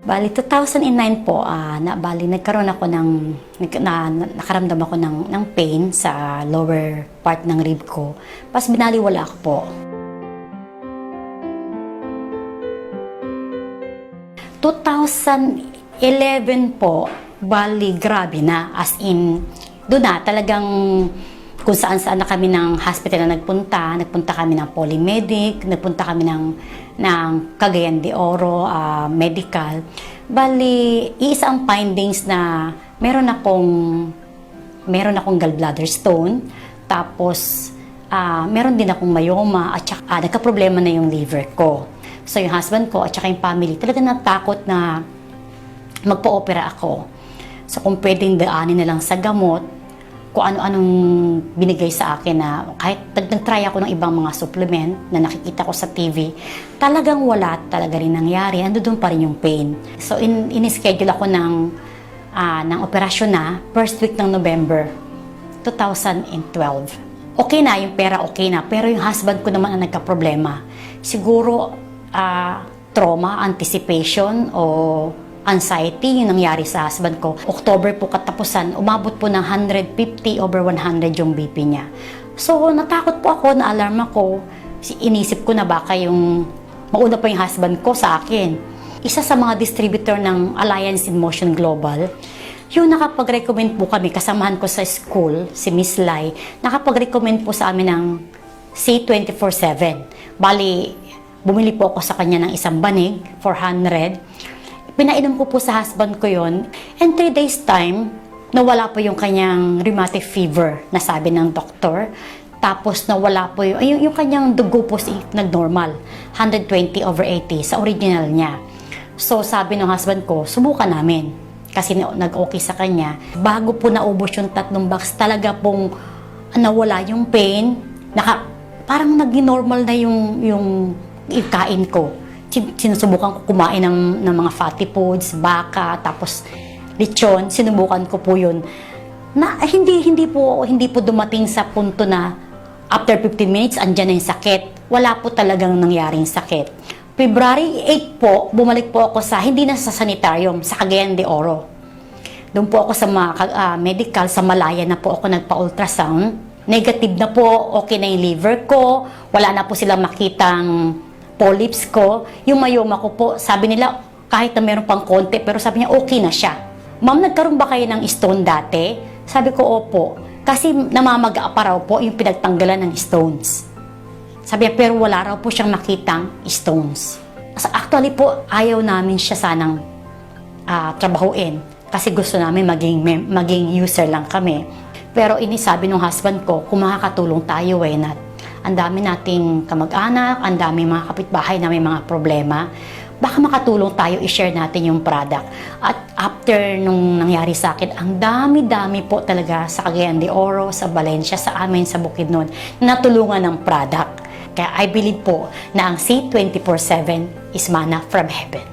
Bali, 2009 po, nagkaroon ako nakaramdam ako ng pain sa lower part ng rib ko. Pas binaliwala ako po. 2011 po, bali, grabe na. As in, doon na talagang kung saan na kami ng hospital na nagpunta kami ng Polymedic, nagpunta kami ng Cagayan de Oro Medical. Bali, isa ang findings na meron akong gallbladder stone, tapos meron din akong myoma at saka nagka-problema na yung liver ko. So yung husband ko at saka yung family talaga natakot na magpa-opera ako. So kung pwedeng daanin na lang sa gamot, kung ano-anong binigay sa akin na kahit nag-try ako ng ibang mga supplement na nakikita ko sa TV, talagang wala talaga rin nangyari. Nandoon pa rin yung pain. So, in-schedule ako ng operasyon na first week ng November 2012. Okay na, yung pera okay na. Pero yung husband ko naman ang nagka-problema. Siguro, trauma, anticipation, o anxiety yung nangyari sa husband ko. October po katapusan, umabot po ng 150/100 yung BP niya. So, natakot po ako, na-alarm ako. Inisip ko na baka yung mauna pa yung husband ko sa akin. Isa sa mga distributor ng Alliance in Motion Global, yung nakapag-recommend po kami, kasamahan ko sa school, si Miss Lai, nakapag-recommend po sa amin ng C24/7. Bali, bumili po ako sa kanya ng isang banig, 400. Pinainom ko po sa husband ko yon, and 3 days time, nawala po yung kanyang rheumatic fever, nasabi ng doktor. Tapos nawala po yung kanyang dugo po nag-normal, 120/80 sa original niya. So sabi ng husband ko, subukan namin. Kasi nag-okay sa kanya. Bago po naubos yung 3 box, talaga pong nawala yung pain. Parang nag-normal na yung kain ko. Sinusubukan ko kumain ng mga fatty foods, baka, tapos lechon, sinubukan ko po yun. Na hindi po dumating sa punto na after 15 minutes andyan na yung sakit. Wala po talagang nangyaring sakit. February 8 po, bumalik po ako hindi na sa sanitarium, sa Cagayan de Oro. Doon po ako sa medical, sa Malaya na po ako nagpa-ultrasound. Negative na po, okay na yung liver ko, wala na po silang makitang polyps ko. Yung myoma ko po, sabi nila kahit na meron pang konti, pero sabi niya okay na siya. Ma'am, nagkaroon ba kayo ng stone dati? Sabi ko, opo. Kasi namamaga pa raw po yung pinagtanggalan ng stones. Sabi niya, pero wala raw po siyang nakitang stones. Actually po, ayaw namin siya sanang trabahuin. Kasi gusto namin maging user lang kami. Pero inisabi ng husband ko, kung makakatulong tayo, why not? Ang dami nating kamag-anak, ang dami mga kapitbahay na may mga problema. Baka makatulong tayo, i-share natin yung product. At after nung nangyari sa akin, ang dami-dami po talaga sa Cagayan de Oro, sa Valencia, sa amin, sa Bukidnon, natulungan ng product. Kaya I believe po na ang C24/7 is manna from heaven.